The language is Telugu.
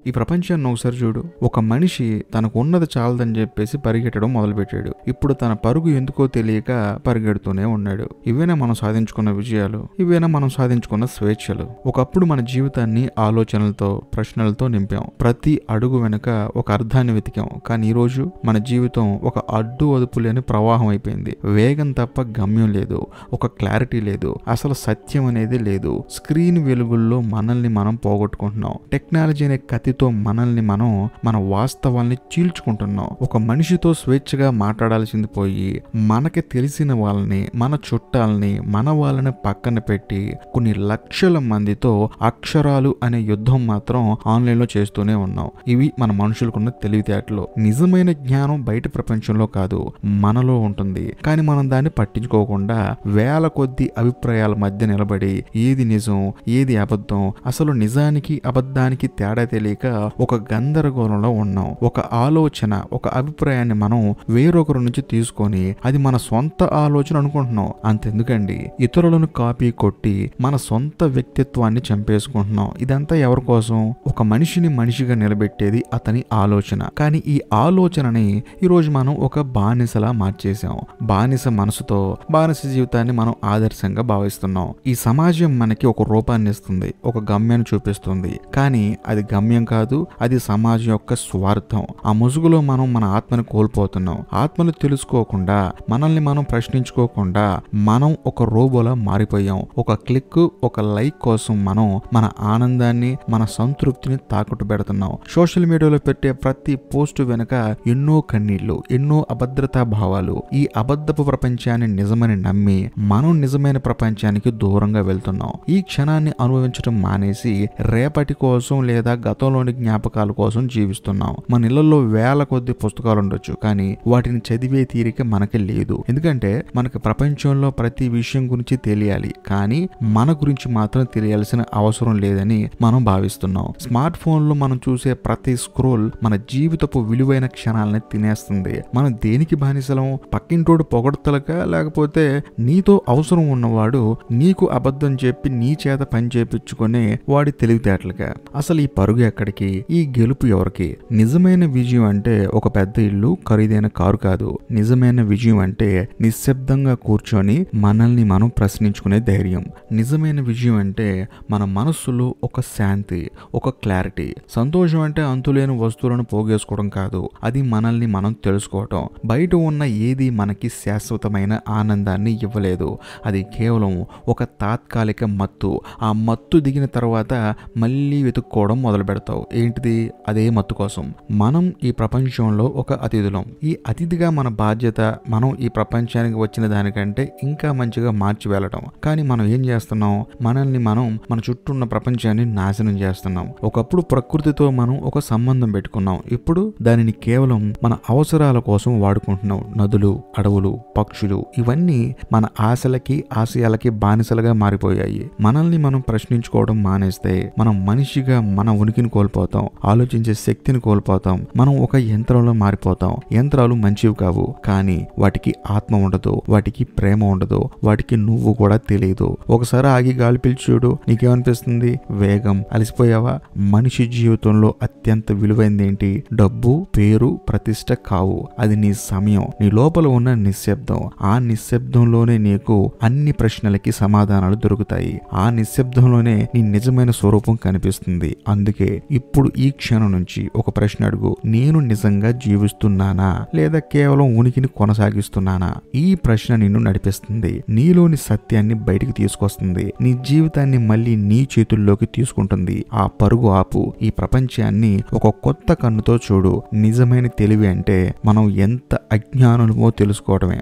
ఈ ప్రపంచాన్ని ఒకసారి చూడు. ఒక మనిషి తనకు ఉన్నది చాలదని చెప్పేసి పరిగెట్టడం మొదలుపెట్టాడు. ఇప్పుడు తన పరుగు ఎందుకో తెలియక పరిగెడుతూనే ఉన్నాడు. ఇవేనా మనం సాధించుకున్న విజయాలు? ఇవేనా మనం సాధించుకున్న స్వేచ్ఛలు? ఒకప్పుడు మన జీవితాన్ని ఆలోచనలతో, ప్రశ్నలతో నింపాం. ప్రతి అడుగు వెనుక ఒక అర్థాన్ని వెతికాం. కానీ ఈ రోజు మన జీవితం ఒక అడ్డు అదుపు లేని ప్రవాహం అయిపోయింది. వేగం తప్ప గమ్యం లేదు. ఒక క్లారిటీ లేదు. అసలు సత్యం అనేది లేదు. స్క్రీన్ వెలుగుల్లో మనల్ని మనం పోగొట్టుకుంటున్నాం. టెక్నాలజీ అనే కత్తితో మనల్ని మనం మన వాస్తవాల్ని చీల్చుకుంటున్నాం. ఒక మనిషితో స్వేచ్ఛగా మాట్లాడాల్సింది పోయి మనకి తెలిసిన వాళ్ళని, మన చుట్టాలని, మన వాళ్ళని పక్కన పెట్టి కొన్ని లక్షల మందితో అక్షరాలు అనే యుద్ధం మాత్రం ఆన్లైన్ లో చేస్తూనే ఉన్నాం. ఇవి మన మనుషులకున్న తెలివితేటలు. నిజమైన జ్ఞానం బయట ప్రపంచంలో కాదు, మనలో ఉంటుంది. కానీ మనం దాన్ని పట్టించుకోకుండా వేల కొద్ది అభిప్రాయాల మధ్య నిలబడి ఏది నిజం, ఏది అబద్ధం, అసలు నిజానికి అబద్ధానికి తేడా తెలియక ఒక గందరగోళంలో ఉన్నాం. ఒక ఆలోచన, ఒక అభిప్రాయాన్ని మనం వేరొకరి నుంచి తీసుకొని అది మన సొంత ఆలోచన అనుకుంటున్నాం. అంతెందుకండి, ఇతరులను కాపీ కొట్టి మన సొంత వ్యక్తిత్వాన్ని చంపేసుకుంటున్నాం. ఇదంతా ఎవరి కోసం? ఒక మనిషిని మనిషిగా నిలబెట్టేది అతని ఆలోచన. కానీ ఈ ఆలోచనని ఈరోజు మనం ఒక బానిసలా మార్చేసాం. బానిస మనసుతో బానిస జీవితాన్ని మనం ఆదర్శంగా భావిస్తున్నాం. ఈ సమాజం మనకి ఒక రూపాన్ని ఇస్తుంది, ఒక గమ్యాన్ని చూపిస్తుంది. కానీ అది గమ్యం కాదు, అది సమాజం యొక్క స్వార్థం. ఆ ముసుగులో మనం మన ఆత్మని కోల్పోతున్నాం. ఆత్మను తెలుసుకోకుండా, మనల్ని మనం ప్రశ్నించుకోకుండా మనం ఒక రోబోలా మారిపోయాం. ఒక క్లిక్, ఒక లైక్ కోసం మనం మన ఆనందాన్ని, మన సంతృప్తిని తాకట్టు పెడుతున్నాం. సోషల్ మీడియాలో పెట్టే ప్రతి పోస్టు వెనుక ఎన్నో కన్నీళ్లు, ఎన్నో అభద్రతా భావాలు. ఈ అబద్ధపు ప్రపంచాన్ని నిజమని నమ్మి మనం నిజమైన ప్రపంచానికి దూరంగా వెళ్తున్నాం. ఈ క్షణాన్ని అనుభవించడం మానేసి రేపటి కోసం లేదా గతంలోని జ్ఞాపకాల కోసం జీవిస్తున్నాం. మన ఇళ్లలో వేల కొద్ది పుస్తకాలు ఉండొచ్చు, కానీ వాటిని చదివే తీరిక మనకి లేదు. ఎందుకంటే మనకి ప్రపంచంలో ప్రతి విషయం గురించి తెలియాలి, కానీ మన గురించి మాత్రం తెలియాల్సిన అవసరం లేదని మనం భావిస్తున్నాం. స్మార్ట్ ఫోన్ లో మనం చూసే ప్రతి స్క్రోల్ మన జీవితపు విలువైన క్షణాలని తినేస్తుంది. మనం దేనికి బానిసలం? పక్కింటోడు పొగడతలక, లేకపోతే నీతో అవసరం ఉన్నవాడు నీకు అబద్ధం చెప్పి నీ చేత పని చేపించుకునే వాడి తెలివితేటలుగా. అసలు ఈ పరుగు ఎక్కడికి? ఈ గెలుపు ఎవరికి? నిజమైన విజయం అంటే ఒక పెద్ద ఇల్లు, ఖరీదైన కారు కాదు. నిజమైన విజయం అంటే నిశ్శబ్దంగా కూర్చొని మనల్ని మనం ప్రశ్నించుకునే ధైర్యం. నిజమైన విజయం అంటే మన మనస్సులో ఒక శాంతి, ఒక క్లారిటీ. సంతోషం అంటే అంతులేని వస్తువులను పోగేసుకోవడం కాదు, అది మనల్ని మనం తెలుసుకోవటం. బయట ఉన్న ఏది మనకి శాశ్వతమైన ఆనందాన్ని ఇవ్వలేదు. అది కేవలం ఒక తాత్కాలిక మత్తు. ఆ మత్తు దిగిన తర్వాత మళ్ళీ వెతుక్కోవడం మొదలు పెడతావు. ఏంటిది? అదే మత్తు కోసం. మనం ఈ ప్రపంచంలో ఒక అతిథులం. ఈ అతిథిగా మన బాధ్యత మనం ఈ ప్రపంచానికి వచ్చిన దానికంటే ఇంకా మంచిగా మార్చి వెళ్ళటం. కానీ మనం ఏం చేస్తున్నాం? మనల్ని మనం మన చుట్టూ ఉన్న ప్రపంచాన్ని నాశనం చేస్తున్నాం. ఒకప్పుడు ప్రకృతితో మనం ఒక సంబంధం పెట్టుకున్నాం. ఇప్పుడు దానిని కేవలం మన అవసరాల కోసం వాడుకుంటున్నాం. నదులు, అడవులు, పక్షులు ఇవన్నీ మన ఆశలకి, ఆశయాలకి బానిసలుగా మారిపోయాయి. మనల్ని మనం ప్రశ్నించుకోవడం మానేస్తే మనం మనిషిగా మన ఉనికిని కోల్పోతాం, ఆలోచించే శక్తిని కోల్పోతాం. మనం ఒక యంత్రంలో మారిపోతాం. యంత్రాలు మంచివి కావు, కానీ వాటికి ఆత్మ ఉండదు, వాటికి ప్రేమ ఉండదు, వాటికి నువ్వు కూడా తెలియదు. ఒకసారి ఆగి గాలి పీల్చి చూడు, నీకేమనిపిస్తుంది? వేగం. అలసిపోయావా? మనిషి జీవితంలో అత్యంత విలువైంది ఏంటి? డబ్బు, పేరు, ప్రతిష్ట కావు. అది నీ సమయం, నీ లోపల ఉన్న నిశ్శబ్దం. ఆ నిశ్శబ్దంలోనే నీకు అన్ని ప్రశ్నలకి సమాధానాలు దొరుకుతాయి. ఆ నిశ్శబ్దంలోనే నీ నిజమైన స్వరూపం కనిపిస్తుంది. అందుకే ఇప్పుడు ఈ క్షణం నుంచి ఒక ప్రశ్న అడుగు. నేను నిజంగా జీవిస్తున్నానా, లేదా కేవలం ఉనికిని కొనసాగిస్తున్నానా? ఈ ప్రశ్న నిన్ను నడిపిస్తుంది, నీలోని సత్యాన్ని బయటికి తీసుకొస్తుంది, నీ జీవితాన్ని మళ్ళీ నీ చేతుల్లోకి తీసుకుంటుంది. ఆ పరుగు ఆపు. ఈ ప్రపంచాన్ని ఒక కొత్త కన్నుతో చూడు. నిజమైన తెలివి అంటే మనం ఎంత అజ్ఞానులమో తెలుసుకోవడమే.